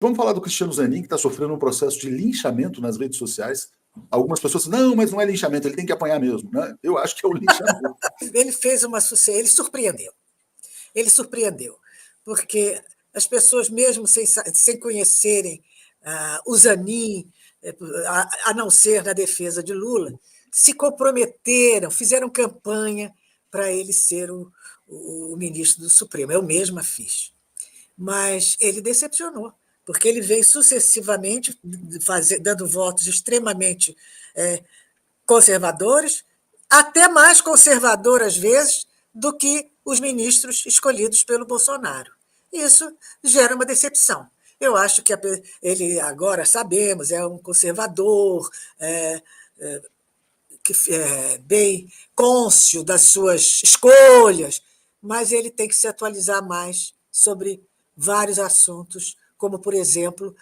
Vamos falar do Cristiano Zanin, que está sofrendo um processo de linchamento nas redes sociais. Algumas pessoas dizem, não, mas não é linchamento, ele tem que apanhar mesmo. Né? Eu acho que é o linchamento. Ele fez ele surpreendeu. Ele surpreendeu, porque as pessoas, mesmo sem conhecerem o Zanin, a não ser na defesa de Lula, se comprometeram, fizeram campanha para ele ser o ministro do Supremo. Eu mesma fiz. Mas ele decepcionou, porque ele veio sucessivamente dando votos extremamente conservadores, até mais conservador, às vezes, do que os ministros escolhidos pelo Bolsonaro. Isso gera uma decepção. Eu acho que ele, agora sabemos, é um conservador, bem cônscio das suas escolhas, mas ele tem que se atualizar mais sobre vários assuntos, como, por exemplo,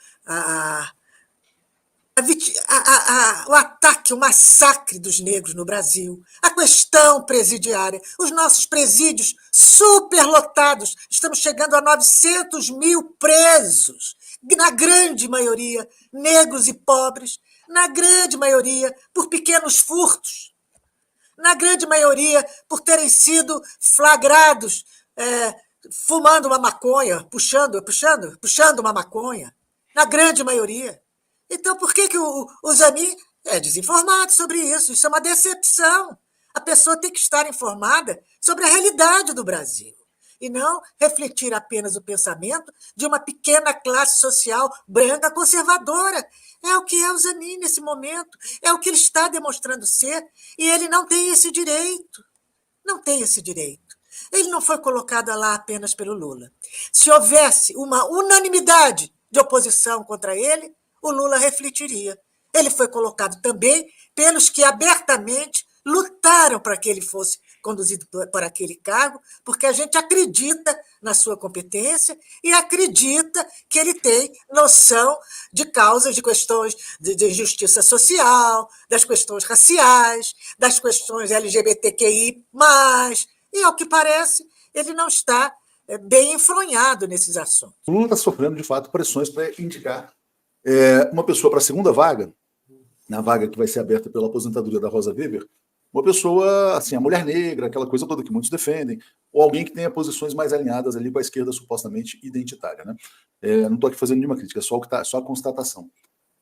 o ataque, o massacre dos negros no Brasil, a questão presidiária, os nossos presídios superlotados, estamos chegando a 900 mil presos, na grande maioria negros e pobres, na grande maioria por pequenos furtos, na grande maioria por terem sido flagrados fumando uma maconha, puxando uma maconha, na grande maioria. Então, por que o Zanin é desinformado sobre isso? Isso é uma decepção. A pessoa tem que estar informada sobre a realidade do Brasil e não refletir apenas o pensamento de uma pequena classe social branca conservadora. É o que é o Zanin nesse momento, é o que ele está demonstrando ser, e ele não tem esse direito. Não tem esse direito. Ele não foi colocado lá apenas pelo Lula. Se houvesse uma unanimidade de oposição contra ele, o Lula refletiria. Ele foi colocado também pelos que abertamente lutaram para que ele fosse conduzido para aquele cargo, porque a gente acredita na sua competência e acredita que ele tem noção de causas, de questões de justiça social, das questões raciais, das questões LGBTQI+, e, ao que parece, ele não está bem enfronhado nesses assuntos. O Lula está sofrendo, de fato, pressões para indicar uma pessoa para a segunda vaga, na vaga que vai ser aberta pela aposentadoria da Rosa Weber, uma pessoa, assim, a mulher negra, aquela coisa toda que muitos defendem, ou alguém que tenha posições mais alinhadas ali com a esquerda supostamente identitária. Né? Não estou aqui fazendo nenhuma crítica, só a constatação.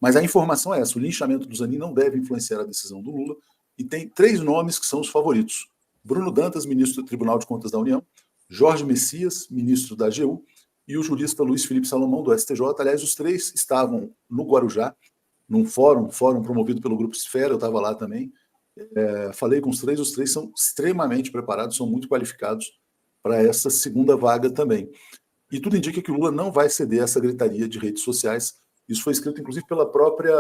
Mas a informação é essa, o linchamento do Zanin não deve influenciar a decisão do Lula, e tem 3 nomes que são os favoritos. Bruno Dantas, ministro do Tribunal de Contas da União, Jorge Messias, ministro da AGU, e o jurista Luiz Felipe Salomão, do STJ. Aliás, os 3 estavam no Guarujá, num fórum promovido pelo Grupo Esfera, eu estava lá também. Falei com os 3 são extremamente preparados, são muito qualificados para essa segunda vaga também. E tudo indica que o Lula não vai ceder a essa gritaria de redes sociais. Isso foi escrito, inclusive, pela própria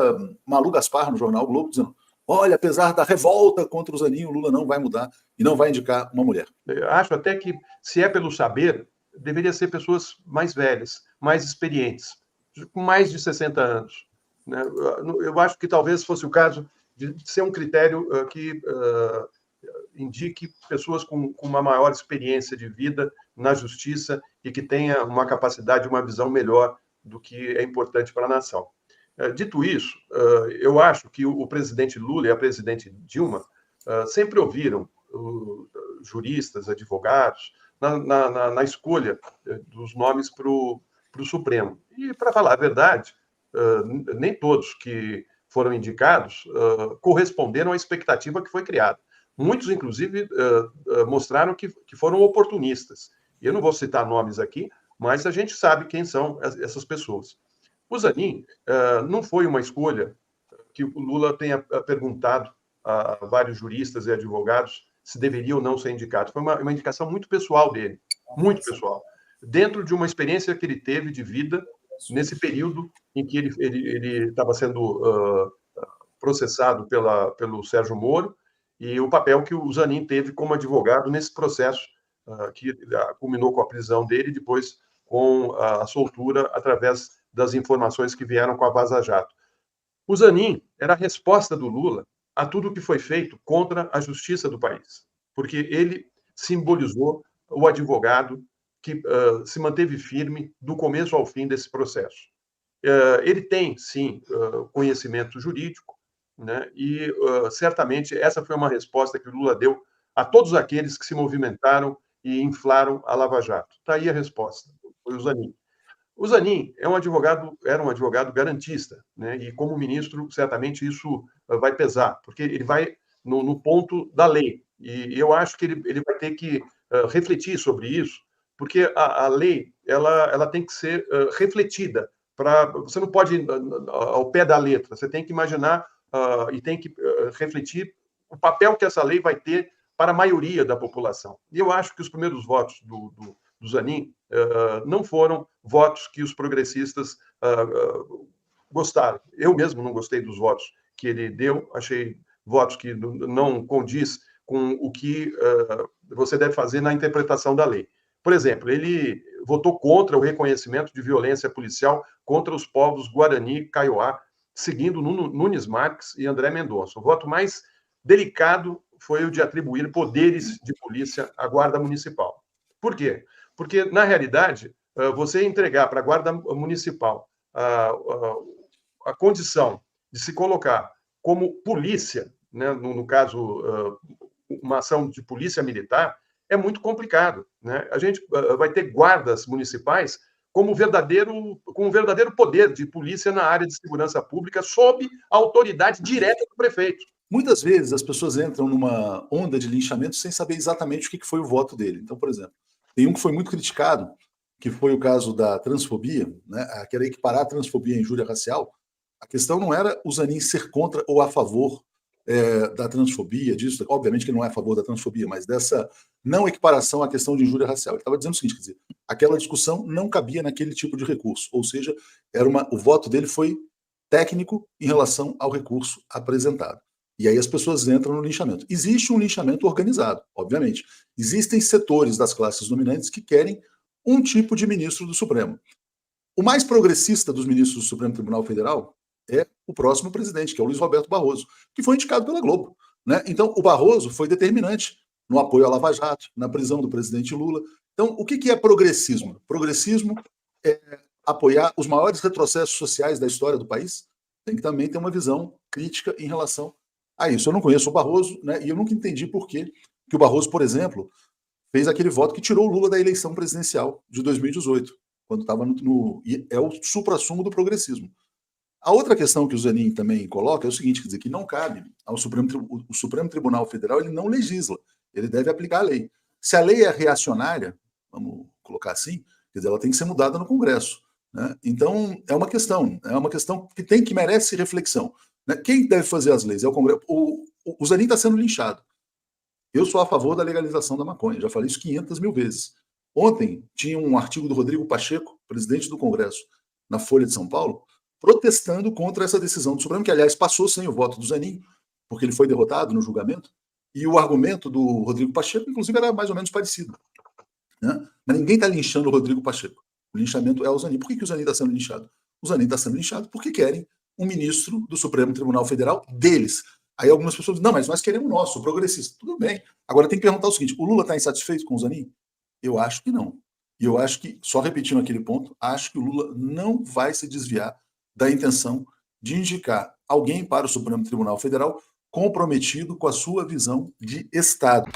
Malu Gaspar, no jornal o Globo, dizendo: olha, apesar da revolta contra o Zanin, o Lula não vai mudar e não vai indicar uma mulher. Eu acho até que, se é pelo saber, deveria ser pessoas mais velhas, mais experientes, com mais de 60 anos. Né? Eu acho que talvez fosse o caso de ser um critério que indique pessoas com uma maior experiência de vida na justiça e que tenha uma capacidade, uma visão melhor do que é importante para a nação. Dito isso, eu acho que o presidente Lula e a presidente Dilma sempre ouviram juristas, advogados, na escolha dos nomes para o Supremo. E, para falar a verdade, nem todos que foram indicados corresponderam à expectativa que foi criada. Muitos, inclusive, mostraram que foram oportunistas. E eu não vou citar nomes aqui, mas a gente sabe quem são essas pessoas. O Zanin não foi uma escolha que o Lula tenha perguntado a vários juristas e advogados se deveria ou não ser indicado. Foi uma indicação muito pessoal dele, muito pessoal. Dentro de uma experiência que ele teve de vida nesse período em que ele estava sendo processado pelo Sérgio Moro, e o papel que o Zanin teve como advogado nesse processo que culminou com a prisão dele e depois com a soltura através das informações que vieram com a Vaza Jato. O Zanin era a resposta do Lula a tudo o que foi feito contra a justiça do país, porque ele simbolizou o advogado que se manteve firme do começo ao fim desse processo. ele tem, sim, conhecimento jurídico, né? E certamente essa foi uma resposta que o Lula deu a todos aqueles que se movimentaram e inflaram a Lava Jato. Está aí a resposta, foi o Zanin. O Zanin era um advogado garantista, né? E como ministro, certamente isso vai pesar, porque ele vai no ponto da lei. E eu acho que ele vai ter que refletir sobre isso, porque a lei ela tem que ser refletida. Você não pode ir ao pé da letra, você tem que imaginar e tem que refletir o papel que essa lei vai ter para a maioria da população. E eu acho que os primeiros votos do Zanin não foram votos que os progressistas gostaram. Eu mesmo não gostei dos votos que ele deu, achei votos que não condiz com o que você deve fazer na interpretação da lei. Por exemplo, ele votou contra o reconhecimento de violência policial contra os povos Guarani e Kaiowá, seguindo Nunes Marques e André Mendonça. O voto mais delicado foi o de atribuir poderes de polícia à Guarda Municipal. Por quê? Porque, na realidade, você entregar para a Guarda Municipal a condição de se colocar como polícia, né, no caso, uma ação de polícia militar, é muito complicado, né? A gente vai ter guardas municipais com um verdadeiro poder de polícia na área de segurança pública, sob a autoridade direta do prefeito. Muitas vezes as pessoas entram numa onda de linchamento sem saber exatamente o que foi o voto dele. Então, por exemplo, tem um que foi muito criticado, que foi o caso da transfobia, né? Que era equiparar a transfobia à injúria racial. A questão não era o Zanin ser contra ou a favor da transfobia, disso. Obviamente que ele não é a favor da transfobia, mas dessa não equiparação à questão de injúria racial. Ele estava dizendo o seguinte, quer dizer, aquela discussão não cabia naquele tipo de recurso, ou seja, o voto dele foi técnico em relação ao recurso apresentado. E aí as pessoas entram no linchamento. Existe um linchamento organizado, obviamente. Existem setores das classes dominantes que querem um tipo de ministro do Supremo. O mais progressista dos ministros do Supremo Tribunal Federal é o próximo presidente, que é o Luiz Roberto Barroso, que foi indicado pela Globo, né? Então, o Barroso foi determinante no apoio à Lava Jato, na prisão do presidente Lula. Então, o que é progressismo? Progressismo é apoiar os maiores retrocessos sociais da história do país. Tem que também ter uma visão crítica em relação a isso. Eu não conheço o Barroso, né? E eu nunca entendi por que o Barroso, por exemplo, fez aquele voto que tirou o Lula da eleição presidencial de 2018, quando estava é o suprassumo do progressismo. A outra questão que o Zanin também coloca é o seguinte, quer dizer, que não cabe ao o Supremo Tribunal Federal, ele não legisla, ele deve aplicar a lei. Se a lei é reacionária, vamos colocar assim, quer dizer, ela tem que ser mudada no Congresso, né? Então, é uma questão que merece reflexão, né? Quem deve fazer as leis? É o Congresso. O Zanin está sendo linchado. Eu sou a favor da legalização da maconha, já falei isso 500 mil vezes. Ontem tinha um artigo do Rodrigo Pacheco, presidente do Congresso, na Folha de São Paulo, protestando contra essa decisão do Supremo, que, aliás, passou sem o voto do Zanin, porque ele foi derrotado no julgamento, e o argumento do Rodrigo Pacheco, inclusive, era mais ou menos parecido, né? Mas ninguém está linchando o Rodrigo Pacheco. O linchamento é o Zanin. Por que o Zanin está sendo linchado? O Zanin está sendo linchado porque querem um ministro do Supremo Tribunal Federal deles. Aí algumas pessoas dizem, não, mas nós queremos o nosso, o progressista. Tudo bem. Agora tem que perguntar o seguinte, o Lula está insatisfeito com o Zanin? Eu acho que não. E eu acho que, só repetindo aquele ponto, acho que o Lula não vai se desviar da intenção de indicar alguém para o Supremo Tribunal Federal comprometido com a sua visão de Estado.